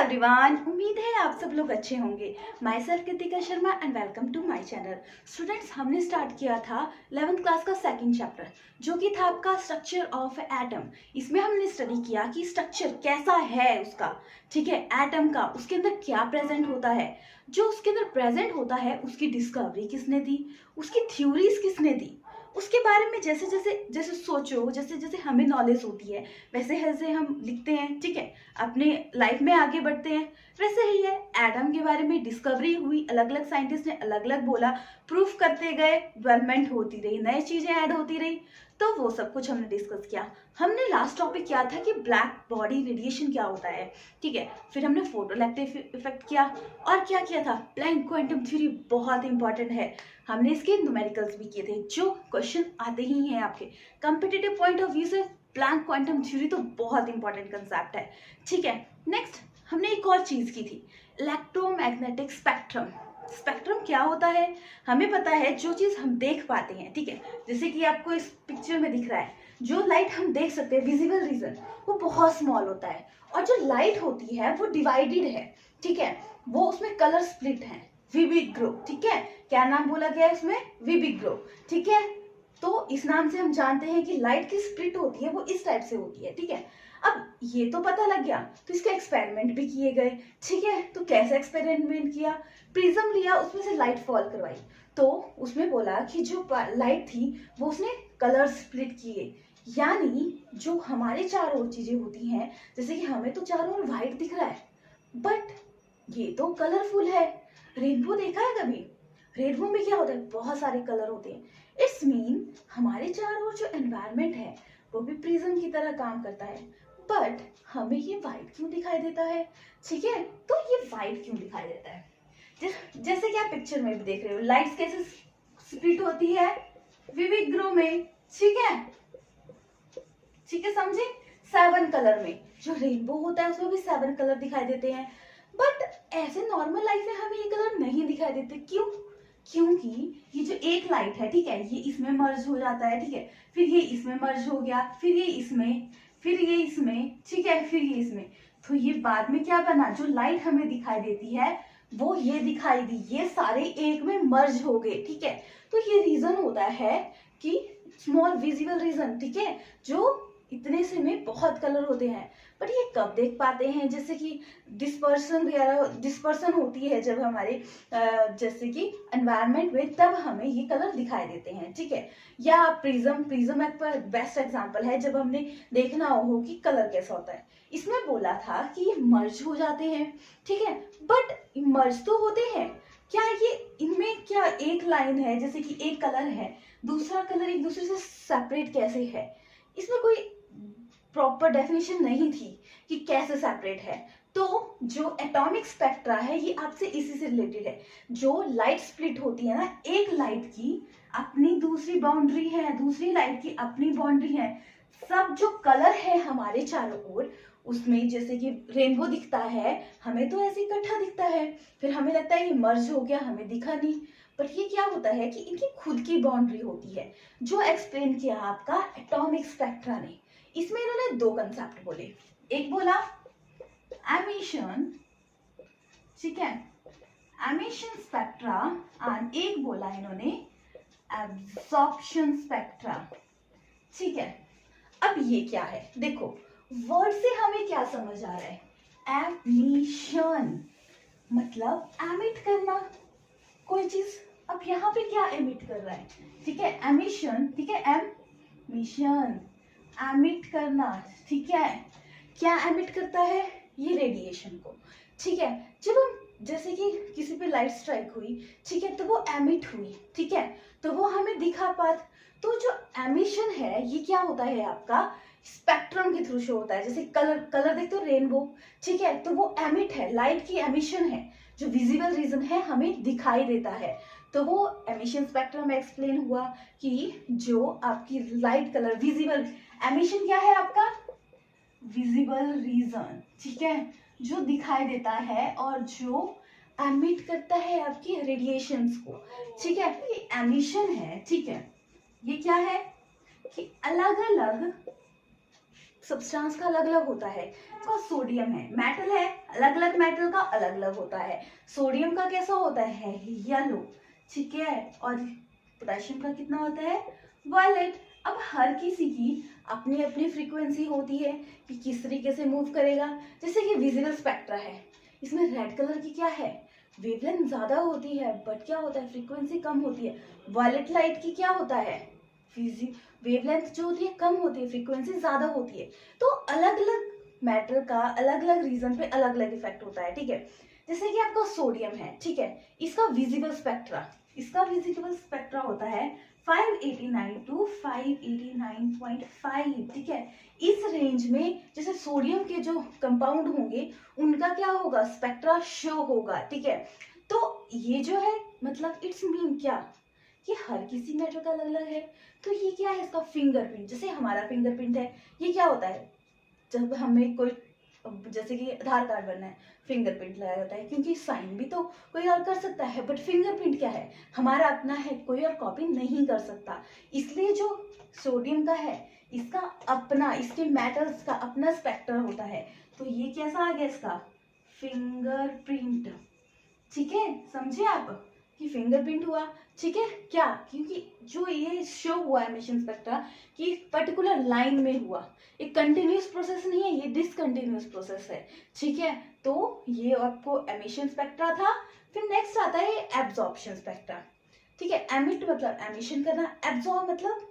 Everyone, उम्मीद है आप सब लोग अच्छे होंगे। Myself Kritika Sharma and welcome to my channel. Students, हमने स्टार्ट किया था 11th क्लास का सेकंड चैप्टर जो कि था आपका स्ट्रक्चर ऑफ एटम। इसमें हमने स्टडी किया कि स्ट्रक्चर कैसा है उसका, ठीक है, एटम का, उसके अंदर क्या प्रेजेंट होता है। जो उसके अंदर प्रेजेंट होता है उसकी डिस्कवरी किसने दी, उसकी थ्योरीज किसने दी, उसके बारे में जैसे जैसे जैसे सोचो, जैसे जैसे हमें नॉलेज होती है वैसे वैसे हम लिखते हैं, ठीक है, अपने लाइफ में आगे बढ़ते हैं। वैसे ही है, एटम के बारे में डिस्कवरी हुई, अलग अलग साइंटिस्ट ने अलग अलग बोला, प्रूफ करते गए, डेवलपमेंट होती रही, नई चीजें ऐड होती रही, तो वो सब कुछ हमने डिस्कस किया। हमने लास्ट टॉपिक किया था कि ब्लैक बॉडी रेडिएशन क्या होता है, ठीक है। फिर हमने फोटोइलेक्ट्रिक इफेक्ट किया और क्या किया था, प्लैंक क्वांटम थ्योरी, बहुत इंपॉर्टेंट है। हमने इसके न्यूमेरिकल्स भी किए थे जो क्वेश्चन आते ही हैं आपके कॉम्पिटिटिव पॉइंट ऑफ व्यू से। प्लैंक क्वांटम थ्योरी तो बहुत इंपॉर्टेंट कंसेप्ट है, ठीक है। नेक्स्ट हमने एक और चीज की थी, इलेक्ट्रोमैग्नेटिक स्पेक्ट्रम। स्पेक्ट्रम क्या होता है हमें पता है, जो चीज हम देख पाते हैं, ठीक है, जैसे कि आपको इस पिक्चर में दिख रहा है, जो लाइट हम देख सकते हैं विजिबल रीजन वो बहुत स्मॉल होता है, और जो लाइट होती है वो डिवाइडेड है, ठीक है, वो उसमें कलर स्प्लिट है, विविग्रो, ठीक है। क्या नाम बोला गया है उसमें, विविग्रो, ठीक है। तो इस नाम से हम जानते हैं कि लाइट की स्प्लिट होती है वो इस टाइप से होती है, ठीक है। अब ये तो पता लग गया, तो इसके एक्सपेरिमेंट भी किए गए, ठीक है। तो कैसे एक्सपेरिमेंट किया, प्रिज्म लिया, उसमें से लाइट फॉल करवाई, तो उसमें बोला कि जो लाइट थी वो उसने कलर स्प्लिट किए, यानी जो हमारे चारों ओर चीजें होती हैं, जैसे कि हमें तो चारों ओर व्हाइट दिख रहा है, बट ये तो कलरफुल है। रेनबो देखा है कभी, रेनबो में क्या होता है, बहुत सारे कलर होते हैं। इट्स मीन हमारे चारों ओर जो एनवायरनमेंट है वो भी प्रिज्म की तरह काम करता है, बट हमें ये वाइट क्यों दिखाई देता है, ठीक है। तो ये वाइट क्यों दिखाई देता है, जैसे कि आप पिक्चर में भी देख रहे हो, लाइट्स कैसे स्प्लिट होती है, विविग्रो में, ठीक है, ठीक है, समझे। 7 कलर में जो रेनबो होता है उसमें भी 7 कलर दिखाई देते हैं, बट ऐसे नॉर्मल लाइफ में हमें ये कलर नहीं दिखाई देते, क्यों, क्योंकि ये जो एक लाइट है, ठीक है, ये इसमें मर्ज हो जाता है, ठीक है, फिर ये इसमें मर्ज हो गया, फिर ये इसमें, फिर ये इसमें, ठीक है, फिर ये इसमें, तो ये बाद में क्या बना, जो लाइट हमें दिखाई देती है वो ये दिखाई दी, ये सारे एक में मर्ज हो गए, ठीक है। तो ये रीजन होता है कि स्मॉल विजिबल रीजन, ठीक है, जो इतने से में बहुत कलर होते हैं, बट ये कब देख पाते हैं, जैसे कि डिस्पर्सन वगैरह, डिस्पर्सन होती है जब हमारे जैसे कि एनवायरनमेंट में, तब हमें ये कलर दिखाई देते हैं, ठीक है। या प्रिज्म, प्रिज्म एक बेस्ट एग्जांपल है जब हमने देखना हो कि कलर कैसा होता है। इसमें बोला था कि ये मर्ज हो जाते हैं, ठीक है, बट मर्ज तो होते हैं, क्या ये इनमें क्या एक लाइन है, जैसे कि एक कलर है, दूसरा कलर एक दूसरे से सेपरेट कैसे है, इसमें कोई प्रॉपर डेफिनेशन नहीं थी कि कैसे सेपरेट है। तो जो एटॉमिक स्पेक्ट्रा है ये आपसे इसी से रिलेटेड है। जो लाइट स्प्लिट होती है ना, एक लाइट की अपनी दूसरी बाउंड्री है, दूसरी लाइट की अपनी बाउंड्री है, सब जो कलर है हमारे चारों ओर, उसमें जैसे कि रेनबो दिखता है, हमें तो ऐसे इकट्ठा दिखता है, फिर हमें लगता है ये मर्ज हो गया, हमें दिखा नहीं, बट ये क्या होता है कि इनकी खुद की बाउंड्री होती है, जो एक्सप्लेन किया आपका एटॉमिक स्पेक्ट्रा ने। इसमें इन्होंने 2 कंसेप्ट बोले, एक बोला एमिशन, ठीक है, एमिशन स्पेक्ट्रा, एंड एक बोला इन्होंने एब्जॉर्प्शन स्पेक्ट्रा, ठीक है। अब ये क्या है, देखो वर्ड से हमें क्या समझ आ रहा है, एमिशन मतलब एमिट करना कोई चीज। अब यहाँ पे क्या एमिट कर रहा है, ठीक है, एमिशन, ठीक है, एमिशन एमिट करना, ठीक है, क्या एमिट करता है, ये रेडिएशन को, ठीक है। जब हम जैसे कि किसी पे लाइट स्ट्राइक हुई, ठीक है, तो वो एमिट हुई, ठीक है, तो वो हमें दिखा पात। तो जो एमिशन है ये क्या होता है आपका, स्पेक्ट्रम के थ्रू शो होता है, जैसे कलर, कलर देखते हो रेनबो, ठीक है, तो वो एमिट है, लाइट की एमिशन है, जो विजिबल रीजन है हमें दिखाई देता है, तो वो एमिशन स्पेक्ट्रम में एक्सप्लेन हुआ कि जो आपकी लाइट कलर विजिबल, एमिशन क्या है आपका, विजिबल रीजन, ठीक है, जो दिखाई देता है और जो एमिट करता है आपकी रेडिएशंस को, ठीक है। ये एमिशन है, ठीक है, ये क्या है कि अलग अलग सब्सटेंस का अलग अलग होता है। इसका सोडियम है, मेटल है, अलग अलग मेटल का अलग अलग होता है। सोडियम का कैसा होता है, येलो, ठीक है, और पोटेशियम का कितना होता है, वायलेट। अब हर किसी की अपनी अपनी फ्रीक्वेंसी होती है कि किस तरीके से मूव करेगा। जैसे कि विजिबल स्पेक्ट्रा है, इसमें रेड कलर की क्या है, वेवलेंथ ज्यादा होती है, बट क्या होता है, फ्रीक्वेंसी कम होती है। वायलेट लाइट की क्या होता है, वेवलेंथ जो होती है कम होती है, फ्रीक्वेंसी ज्यादा होती है। तो अलग अलग मैटर का अलग अलग रीजन पे अलग अलग इफेक्ट होता है, ठीक है। जैसे कि आपका सोडियम है, ठीक है, इसका विजिबल स्पेक्ट्रा होता है 589 टू 589.5, ठीक है। इस रेंज में जैसे सोडियम के जो कंपाउंड होंगे उनका क्या होगा, स्पेक्ट्रा शो होगा, ठीक है। तो ये जो है मतलब इट्स मीन क्या कि हर किसी मेटल का अलग अलग है। तो ये क्या है, इसका फिंगरप्रिंट, जैसे हमारा फिंगरप्रिंट है, ये क्या होता है, जब हमें कोई जैसे कि आधार कार्ड बनना है, फिंगरप्रिंट लगाया जाता है, क्योंकि साइन भी तो कोई और कर सकता है, बट फिंगरप्रिंट क्या है, हमारा अपना है, कोई और कॉपी नहीं कर सकता। इसलिए जो सोडियम का है, इसका अपना, इसके मेटल्स का अपना स्पेक्टर होता है। तो ये कैसा आ गया, इसका फिंगरप्रिंट, ठीक है, समझे आप कि फिंगरप्रिंट हुआ, ठीक है। क्या, क्योंकि जो ये शो हुआ एमिशन स्पेक्ट्रा कि पर्टिकुलर लाइन में हुआ, एक कंटिन्यूस प्रोसेस नहीं है, ये डिसकंटिन्यूस प्रोसेस है, ठीक है। तो ये आपको एमिशन स्पेक्ट्रा था। फिर नेक्स्ट आता है एब्जॉर्प्शन स्पेक्ट्रा, ठीक है। एमिट मतलब एमिशन करना, एब्जॉर्ब मतलब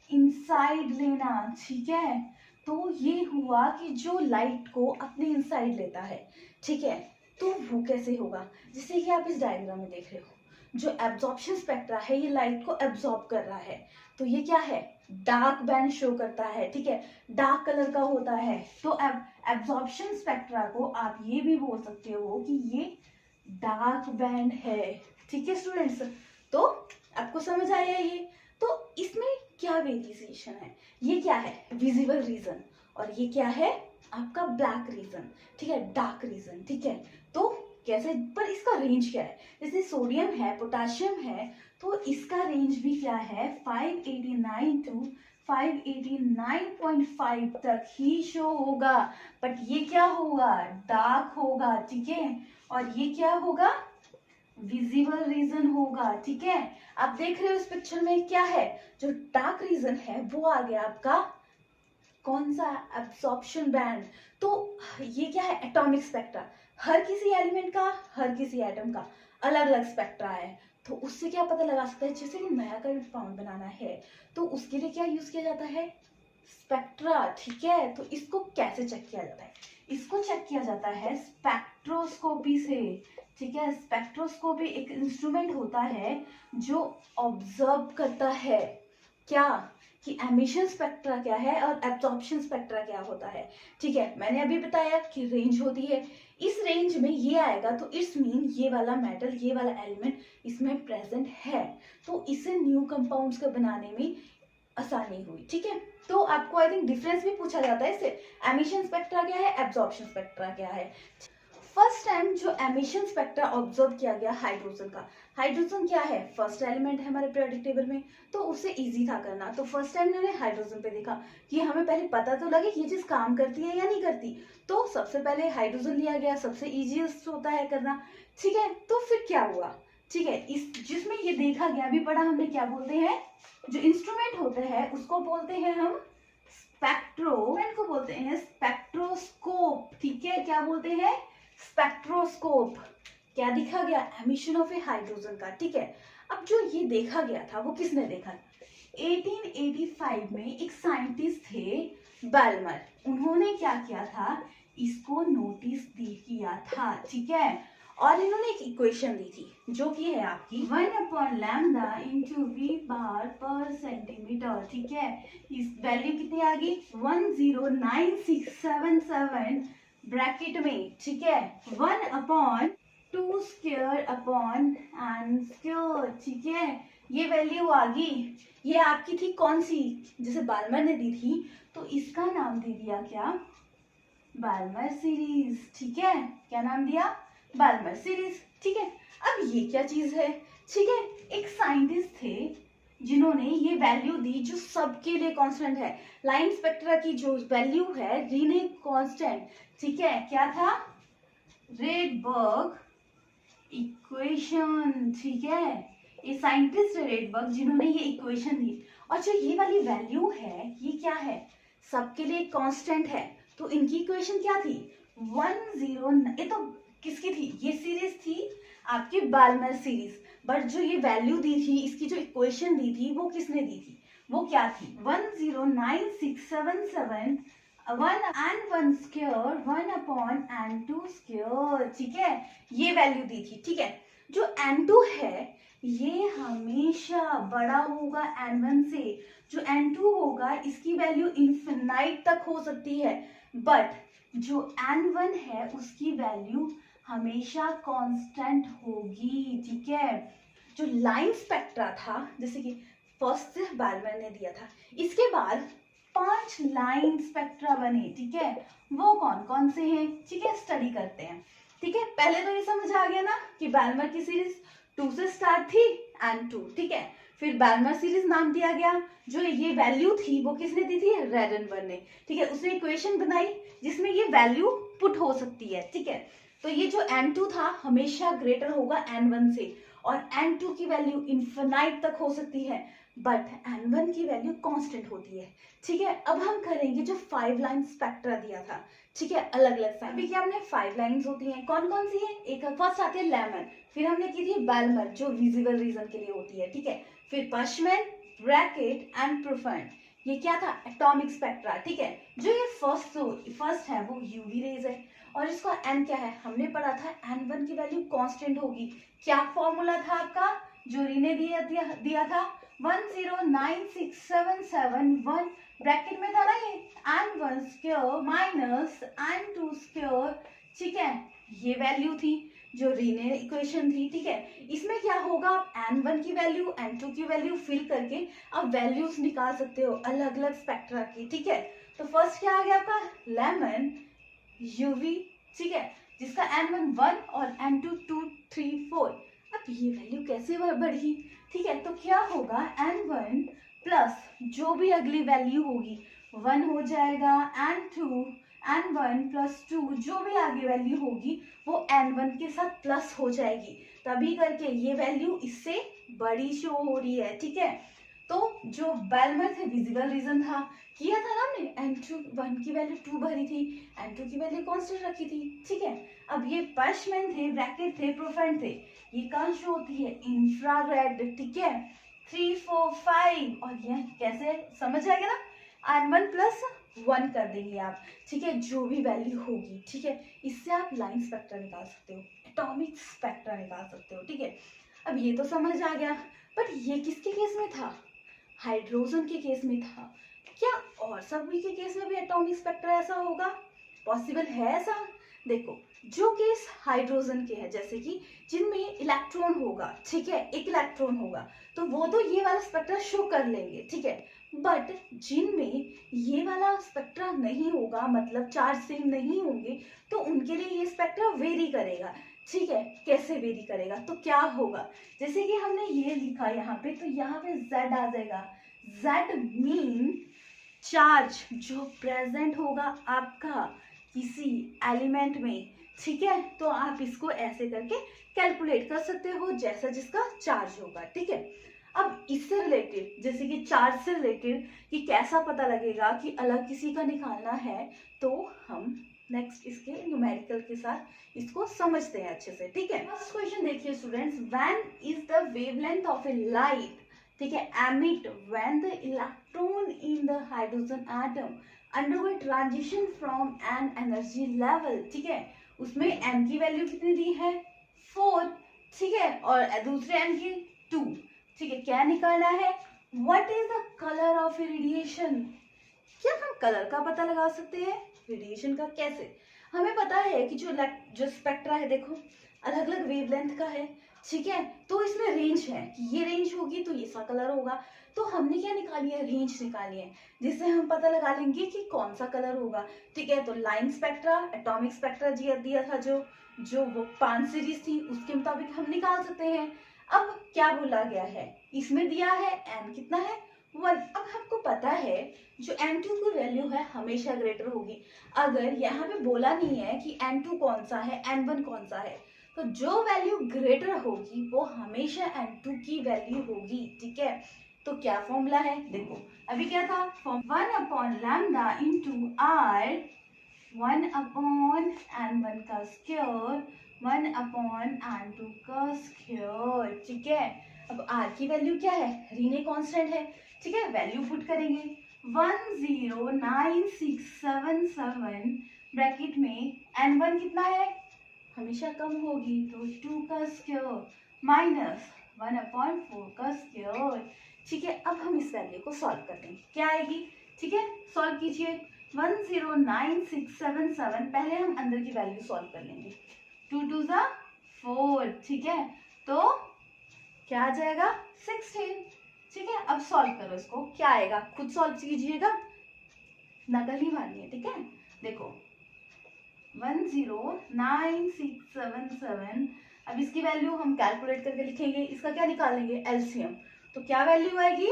इनसाइड लेना, ठीक है। तो ये हुआ कि जो लाइट को अपने इनसाइड लेता है, ठीक है। तो वो कैसे होगा, जैसे कि आप इस डायग्राम में देख रहे हो, जो एब्जॉर्प्शन स्पेक्ट्रा है ये लाइट को एब्जॉर्ब कर रहा है। तो ये क्या है, डार्क बैंड शो करता है, ठीक है, डार्क कलर का होता है। तो एब्जॉर्प्शन स्पेक्ट्रा को आप ये भी बोल सकते हो कि ये डार्क बैंड है, ठीक है स्टूडेंट्स। तो आपको समझ आया ये। तो इसमें क्या वेरिएशन है, ये क्या है, विजिबल रीजन, और ये क्या है आपका ब्लैक रीजन, ठीक है, डार्क रीजन, ठीक है। तो कैसे, पर इसका रेंज क्या है, जैसे सोडियम है, पोटेशियम है, तो इसका रेंज भी क्या है, 589 टू 589.5 तक ही शो होगा। बट ये क्या होगा, डार्क होगा, ठीक है, और ये क्या होगा, विजिबल रीजन होगा, ठीक है। आप देख रहे हो इस पिक्चर में क्या है, जो डार्क रीजन है वो आ गया आपका कौन सा, एब्सॉर्प्शन बैंड। तो ये क्या है, एटॉमिक स्पेक्ट्रा, हर किसी एलिमेंट का, हर किसी एटम का अलग अलग स्पेक्ट्रा है। तो उससे क्या पता लगा सकता है, जैसे कि नया कंपाउंड बनाना है तो उसके लिए क्या यूज किया जाता है, स्पेक्ट्रा, ठीक है। तो इसको कैसे चेक किया जाता है, इसको चेक किया जाता है स्पेक्ट्रोस्कोपी से, ठीक है। स्पेक्ट्रोस्कोपी एक इंस्ट्रूमेंट होता है जो ऑब्जर्व करता है क्या, कि एमिशन स्पेक्ट्रा क्या है और एब्जॉर्प्शन स्पेक्ट्रा क्या होता है, ठीक है। मैंने अभी बताया कि रेंज होती है, इस रेंज में ये आएगा तो इट्स मीन ये वाला मेटल, ये वाला एलिमेंट इसमें प्रेजेंट है। तो इसे न्यू कंपाउंड्स को बनाने में आसानी हुई, ठीक है। तो आपको आई थिंक डिफरेंस भी पूछा जाता है इससे, एमिशन स्पेक्ट्रा क्या है, एब्जॉर्प्शन स्पेक्ट्रा क्या है। फर्स्ट टाइम जो एमिशन स्पेक्ट्रा ऑब्जर्व किया गया हाइड्रोजन का, हाइड्रोजन क्या है, फर्स्ट एलिमेंट है हमारे पीरियोडिक टेबल में, तो उससे इजी था करना। तो फर्स्ट टाइम इन्होंने हाइड्रोजन पे देखा कि हमें पहले पता तो लगे ये चीज काम करती है या नहीं करती। तो सबसे पहले हाइड्रोजन लिया गया, सबसे इजीएस्ट होता है करना, ठीक है। तो फिर क्या हुआ, ठीक है, इस जिसमें ये देखा गया, अभी पढ़ा हमने, क्या बोलते हैं, जो इंस्ट्रूमेंट होते हैं उसको बोलते हैं हम स्पेक्ट्रोमेंट को बोलते हैं स्पेक्ट्रोस्कोप, ठीक है। क्या बोलते हैं, स्पेक्ट्रोस्कोप। क्या दिखा गया, एमिशन ऑफ ए हाइड्रोजन का, ठीक है। अब जो ये देखा गया था वो किसने देखा, 1885 में एक साइंटिस्ट थे बाल्मर, उन्होंने क्या किया था, इसको नोटिस किया था, ठीक है। और इन्होंने एक इक्वेशन दी थी जो कि है आपकी 1/लैम्डा इंटू वी बार पर सेंटीमीटर, ठीक है। इस वैल्यू कितनी आ गई, 109677 ब्रैकेट में, ठीक है, 1/2 स्क्वायर अपॉन एन स्क्वायर, ठीक है। ये वैल्यू आ गई, ये आपकी थी कौन सी, जैसे बाल्मर ने दी थी तो इसका नाम दे दिया क्या, बाल्मर सीरीज, ठीक है। क्या नाम दिया, बाल्मर सीरीज, ठीक है। अब ये क्या चीज है, ठीक है, एक साइंटिस्ट थे जिन्होंने ये वैल्यू दी जो सबके लिए कांस्टेंट है। लाइन स्पेक्ट्रा की जो वैल्यू है रीने कांस्टेंट, ठीक है, क्या था, रेडबर्ग इक्वेशन, ठीक है, ये साइंटिस्ट है रेडबर्ग जिन्होंने ये इक्वेशन दी। और जो ये वाली वैल्यू है ये क्या है, सबके लिए कांस्टेंट है। तो इनकी इक्वेशन क्या थी, 10, ये तो किसकी थी, ये सीरीज थी आपकी बाल्मर सीरीज, बट जो ये वैल्यू दी थी, इसकी जो इक्वेशन दी थी वो किसने दी थी, वो क्या थी, 109677 1 स्क्वायर 1/n2 स्क्वायर, ठीक है, ये वैल्यू दी थी, ठीक है। जो n2 है ये हमेशा बड़ा होगा n1 से, जो n2 होगा इसकी वैल्यू इन्फिनाइट तक हो सकती है, बट जो n1 है उसकी वैल्यू हमेशा कांस्टेंट होगी, ठीक है। जो लाइन स्पेक्ट्रा था, जैसे कि फर्स्ट से बाल्मर ने दिया था, इसके बाद 5 लाइन स्पेक्ट्रा बने, ठीक है, वो कौन कौन से हैं, ठीक है, स्टडी करते हैं, ठीक है। पहले तो ये समझ आ गया ना कि बाल्मर की सीरीज 2 से स्टार्ट थी n2, ठीक है, फिर बाल्मर सीरीज नाम दिया गया, जो ये वैल्यू थी वो किसने दी थी, रेडनबर्ग ने, ठीक है, उसने इक्वेशन बनाई जिसमें ये वैल्यू पुट हो सकती है, ठीक है। तो ये जो n2 था हमेशा ग्रेटर होगा n1 से, और n2 की वैल्यू इन्फिनाइट तक हो सकती है, बट n1 की वैल्यू कांस्टेंट होती है, ठीक है। अब हम करेंगे जो 5 लाइन स्पेक्ट्रा दिया था, ठीक है, अलग अलग अभी क्या हमने 5 लाइंस होती हैं, कौन कौन सी है, एक फर्स्ट आती है लेमन, फिर हमने की थी बाल्मर जो विजिबल रीजन के लिए होती है, ठीक है, फिर बशमैन, ब्रैकेट एंड प्रोफेंड, ये क्या था, एटॉमिक स्पेक्ट्रा, ठीक है। जो ये फर्स्ट है वो यूवी रेज है, और इसका n क्या है, हमने पढ़ा था n1 की वैल्यू कांस्टेंट होगी, क्या फॉर्मूला था आपका, जो रीने दिया था 109677 ब्रैकेट में था ना ये, n1 square minus n2 square, ठीक है, ये वैल्यू थी जो रीने इक्वेशन थी, ठीक है। इसमें क्या होगा, आप n1 की वैल्यू n2 की वैल्यू फिल करके आप वैल्यूज निकाल सकते हो अलग अलग स्पेक्ट्रा की, ठीक है। तो फर्स्ट क्या आ गया आपका, लेमन यूवी, ठीक है, जिसका n1 1 और n2 2 3 4। अब ये वैल्यू कैसे बढ़ी, ठीक है, तो क्या होगा, n1 प्लस जो भी अगली वैल्यू होगी 1 हो जाएगा, n2 n1 प्लस 2 जो भी आगे वैल्यू होगी वो n1 के साथ प्लस हो जाएगी, तभी करके ये वैल्यू इससे बड़ी शो हो रही है, ठीक है। तो जो बाल्मर थे विजिबल रीजन था, किया था ना हमने, n2 1 की वैल्यू 2 भरी थी, n2 की वैल्यू कांस्टेंट रखी थी, ठीक है। अब ये बशमैन थे, ब्रैकेट थे, प्रोफेंड थे, ये कहाँ शो होती है, इंफ्रारेड, ठीक है, 3 4 5, और ये कैसे समझ आएगा ना, n1 प्लस 1 कर देंगे आप, ठीक है, जो भी वैल्यू होगी, ठीक है, इससे आप लाइन स्पेक्ट्रा निकाल सकते हो, एटॉमिक स्पेक्ट्रा निकाल सकते हो, ठीक है। अब ये तो समझ आ गया, बट ये किसके केस में था, हाइड्रोजन के केस में था, क्या और सभी के केस में भी एटॉमिक स्पेक्ट्रा ऐसा होगा, पॉसिबल है ऐसा। देखो जो केस हाइड्रोजन के हैं, जैसे कि जिनमें इलेक्ट्रॉन होगा, ठीक है, एक इलेक्ट्रॉन होगा, तो वो तो ये वाला स्पेक्ट्रा शो कर लेंगे, ठीक है, बट जिनमें ये वाला स्पेक्ट्रा नहीं होगा, मतलब चार्ज सेम नहीं होंगे, तो उनके लिए ये स्पेक्ट्रा वेरी करेगा, ठीक है। कैसे वेरी करेगा, तो क्या होगा, जैसे कि हमने ये लिखा यहाँ पे, तो यहाँ पे Z आ जाएगा, Z मीन चार्ज जो प्रेजेंट होगा आपका किसी एलिमेंट में, ठीक है, तो आप इसको ऐसे करके कैलकुलेट कर सकते हो जैसा जिसका चार्ज होगा, ठीक है। अब इससे रिलेटेड, जैसे कि चार्ज से रिलेटेड कि कैसा पता लगेगा कि अलग किसी का निकालना है, तो हम नेक्स्ट इसके न्यूमेरिकल के साथ इसको समझते हैं अच्छे से, ठीक है। फर्स्ट क्वेश्चन देखिए students, when is the wavelength of a light, ठीक है, emit when the electron in the hydrogen atom undergo transition from n energy level, ठीक है, उसमें n की वैल्यू कितनी दी है 4, ठीक है, और दूसरे n की 2, ठीक है, क्या निकालना है, what is the colour of radiation, क्या हम कलर का पता लगा सकते हैं रेडिएशन का, कैसे, हमें पता है कि जो स्पेक्ट्रा है देखो अलग अलग वेवलेंथ का है, ठीक है, तो इसमें रेंज है कि ये रेंज होगी तो ये सा कलर होगा, तो हमने क्या निकाली है, रेंज निकाली है, जिससे हम पता लगा लेंगे कि कौन सा कलर होगा, ठीक है। तो लाइन स्पेक्ट्रा, एटॉमिक स्पेक्ट्रा दिया था, जो वो 5 सीरीज थी उसके मुताबिक हम निकाल सकते हैं। अब क्या बोला गया है, इसमें दिया है n कितना है 1। अब हमको पता है जो n2 की वैल्यू है हमेशा ग्रेटर होगी। अगर यहाँ पे बोला नहीं है कि n2 कौन सा है n1 कौन सा है, तो जो वैल्यू ग्रेटर होगी वो हमेशा n2 की वैल्यू होगी, ठीक है। तो क्या फॉर्मूला है, देखो अभी क्या था, 1/λ इंटू आर 1/n1 का स्क्वायर 1/n2 का स्क्वायर, ठीक है। अब r की वैल्यू क्या है, रीने कांस्टेंट है, ठीक है। वैल्यू पुट करेंगे 109677 ब्रैकेट में n1 कितना है, हमेशा कम होगी तो 2 का स्क्वायर माइनस 1/4 का स्क्वायर, ठीक है। अब हम इस वैल्यू को सॉल्व कर लेंगे, क्या आएगी, ठीक है। सॉल्व कीजिए 109677, पहले हम अंदर की वैल्यू सॉल्व कर लेंगे। 2 2 ज़ा 4, ठीक है। तो क्या आ जाएगा 16, ठीक है। अब सॉल्व करो इसको, क्या आएगा खुद सॉल्व कीजिएगा, नकल नहीं मारनी है, ठीक है। देखो 109677, अब इसकी वैल्यू हम कैलकुलेट करके लिखेंगे, इसका क्या निकालेंगे एलसीएम, तो क्या वैल्यू आएगी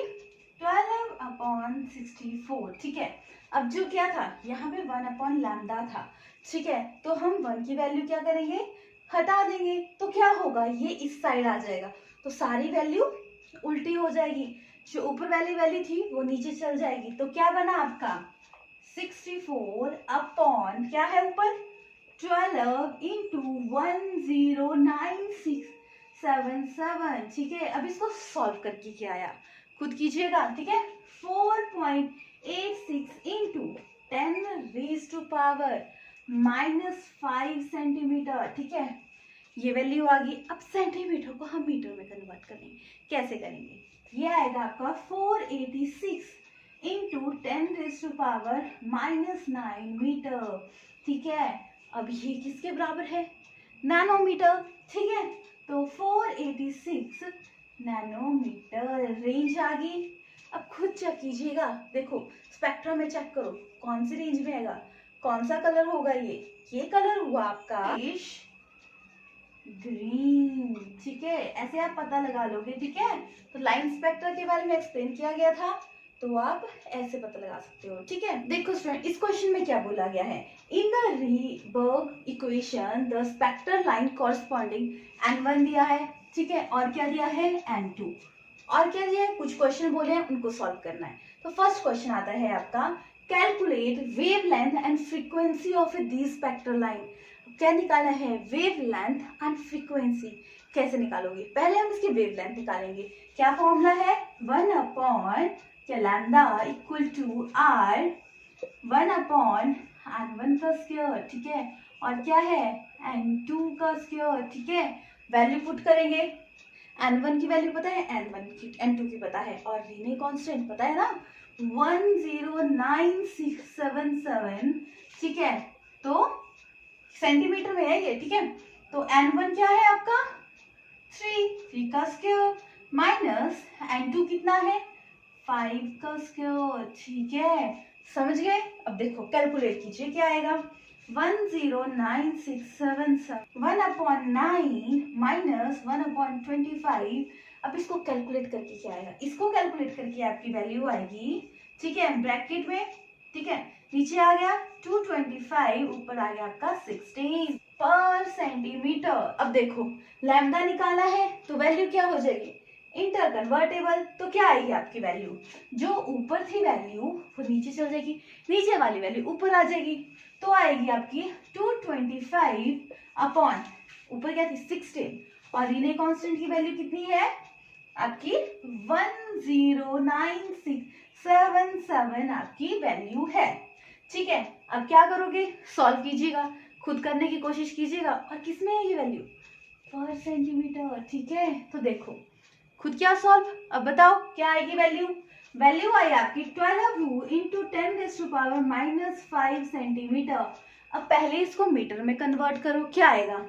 12/64, ठीक है। अब जो क्या था यहाँ पे 1/λ था, ठीक है। तो हम 1 की वैल्यू क्या करेंगे, हटा देंगे, तो क्या होगा ये इस साइड आ जाएगा, तो सारी वैल्यू उल्टी हो जाएगी, जो ऊपर वाली वैल्यू थी वो नीचे चल जाएगी, तो क्या बना आपका 64 अपॉन क्या है ऊपर 12 इंटू 109677, ठीक है। अब इसको सॉल्व करके क्या आया खुद कीजिएगा, ठीक है। 4.86 इंटू 10⁻⁻5 सेंटीमीटर, ठीक है। ये वैल्यू आ गई। अब सेंटीमीटर को हम मीटर में कन्वर्ट करेंगे, कैसे करेंगे, ये आएगा आपका 486 इंटू 10⁻⁻9 मीटर, ठीक है। अब ये किसके बराबर है, नैनोमीटर, ठीक है। तो 486 नैनोमीटर रेंज आ गई। अब खुद चेक कीजिएगा, देखो स्पेक्ट्रम में चेक करो कौन सी रेंज में आएगा, कौन सा कलर होगा, ये कलर हुआ आपका ग्रीन, ठीक है। ऐसे आप पता लगा लोगे, ठीक है। तो लाइन स्पेक्टर के बारे में एक्सप्लेन किया गया था, तो आप ऐसे पता लगा सकते हो, ठीक है। देखो स्टूडेंट, इस क्वेश्चन में क्या बोला गया है, in the Rydberg equation the spectral line corresponding n1 दिया है, ठीक है, और क्या दिया है n2, और क्या दिया है, कुछ क्वेश्चन बोले हैं उनको सॉल्व करना है। तो फर्स्ट क्वेश्चन आता है आपका, calculate wavelength and frequency of this spectral line. क्या निकाला है, वेवलेंथ एंड फ्रीक्वेंसी, कैसे निकालोगे, पहले हम इसकी वेवलेंथ निकालेंगे, क्या फॉर्मूला है 1/λ इक्वल टू r 1/n1 का स्क्वायर, ठीक है, और क्या है n2 का स्क्वायर, ठीक है। वैल्यू पुट करेंगे, n1 की वैल्यू पता है, n2 की पता है, और रीने कांस्टेंट पता है ना 109677, ठीक है। तो सेंटीमीटर में है ये, ठीक है। तो n1 क्या है आपका 3 का स्क्वायर माइनस n2 कितना है 5 का स्क्वायर, ठीक है, समझ गए। अब देखो कैलकुलेट कीजिए, क्या आएगा 109677 1/9 माइनस 1/25। अब इसको कैलकुलेट करके क्या आएगा, इसको कैलकुलेट करके आपकी वैल्यू आएगी, ठीक है, ब्रैकेट में, ठीक है, नीचे आ गया 225, ऊपर आ गया आपका 16 पर सेंटीमीटर। अब देखो लैम्डा निकाला है तो वैल्यू क्या हो जाएगी, इंटर कन्वर्टेबल, तो क्या आएगी आपकी वैल्यू, जो ऊपर थी वैल्यू वो नीचे चल जाएगी, नीचे वाली वैल्यू ऊपर आ जाएगी, तो आएगी आपकी 225 अपॉन ऊपर क्या थी 16, और रीने कांस्टेंट की वैल्यू कितनी है आपकी 109677 आपकी वैल्यू है, ठीक है। अब क्या करोगे, सॉल्व कीजिएगा, खुद करने की कोशिश कीजिएगा, और किसमें है ये वैल्यू पर सेंटीमीटर, ठीक है। तो देखो खुद क्या सॉल्व, अब बताओ क्या आएगी वैल्यू, वैल्यू आई आपकी 12 इंटू 10⁻⁻5 सेंटीमीटर। अब पहले इसको मीटर में कन्वर्ट करो, क्या आएगा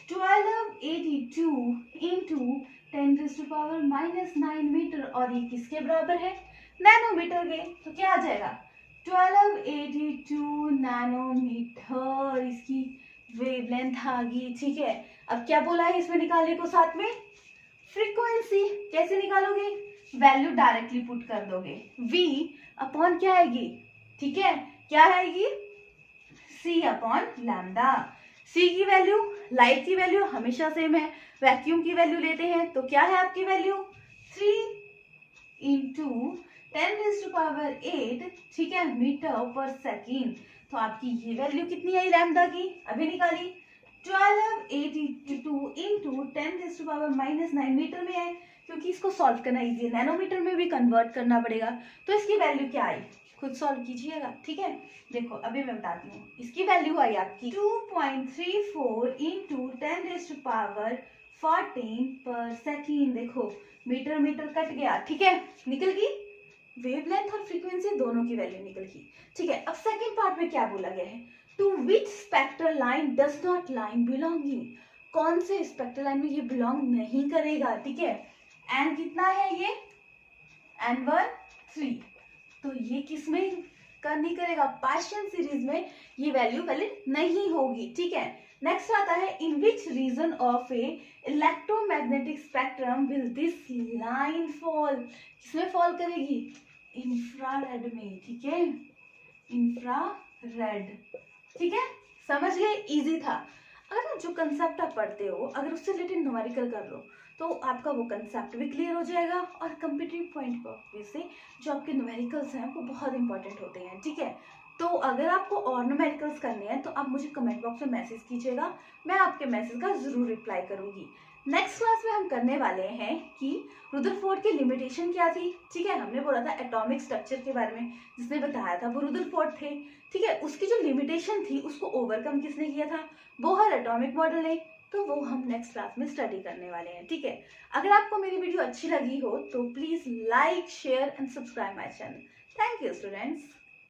1282 इंटू 10⁻⁻9 मीटर, और ये किसके बराबर है नैनोमीटर के, तो क्या आ जाएगा 1282 नैनोमीटर इसकी वेवलेंथ आ गई, ठीक है। अब क्या बोला है इसमें निकालने को साथ में फ्रीक्वेंसी कैसे निकालोगे, वैल्यू डायरेक्टली पुट कर दोगे, v अपॉन क्या आएगी, ठीक है, क्या आएगी, c अपॉन लैम्डा। c की वैल्यू, लाइट की वैल्यू हमेशा सेम है, वैक्यूम की वैल्यू लेते हैं तो क्या है आपकी वैल्यू 3 इंटू 10⁸, ठीक है, मीटर पर सेकेंड। तो आपकी ये वैल्यू कितनी आई लैम्डा की, अभी निकाली, 1282 इंटू 10⁻⁻9 मीटर में है, क्योंकि इसको सॉल्व करना इजी है, नैनोमीटर में भी कन्वर्ट करना पड़ेगा। तो इसकी वैल्यू क्या आई, खुद सॉल्व कीजिएगा, ठीक है। देखो अभी मैं बताती हूँ, इसकी वैल्यू आई आपकी 2.34 इंटू 10⁻14 पर सेकेंड। देखो मीटर मीटर कट गया, ठीक है, निकल गई वेवलेंथ और फ्रीक्वेंसी दोनों की वैल्यू निकल गई, ठीक है। अब सेकंड पार्ट में क्या बोला गया है, to which spectral line does not line belonging, कौन से स्पेक्ट्रल लाइन में ये बिलोंग नहीं करेगा, ठीक है। एन कितना है ये, N1 3, तो ये किसमें का नहीं करेगा, पार्शियल सीरीज में ये वैल्यू वैलिड नहीं होगी, ठीक है। नेक्स्ट आता है, in which region of a electromagnetic spectrum will this line fall, किसमें फॉल करेगी, इंफ्रारेड में, ठीक है, इंफ्रारेड, ठीक है, समझ गए, इजी था। अगर जो कंसेप्ट आप पढ़ते हो अगर उससे रिलेटेड न्यूमेरिकल कर लो तो आपका वो कंसेप्ट भी क्लियर हो जाएगा, और कंपटीटिव पॉइंट ऑफ व्यू से जो आपके न्यूमेरिकल्स हैं वो बहुत इंपॉर्टेंट होते हैं, ठीक है। तो अगर आपको और न्यूमेरिकल्स करने हैं तो आप मुझे कमेंट बॉक्स में मैसेज कीजिएगा, मैं आपके मैसेज का जरूर रिप्लाई करूंगी। नेक्स्ट क्लास में हम करने वाले हैं कि रुदरफोर्ड की लिमिटेशन क्या थी, ठीक है, हमने बोला था एटॉमिक स्ट्रक्चर के बारे में, जिसने बताया था वो रुदरफोर्ड थे, ठीक है। उसकी जो लिमिटेशन थी उसको ओवरकम किसने किया था, बोहर एटॉमिक मॉडल ने, तो वो हम नेक्स्ट क्लास में स्टडी करने वाले हैं, ठीक है। अगर आपको मेरी वीडियो अच्छी लगी हो तो please like share and subscribe my channel. Thank you students.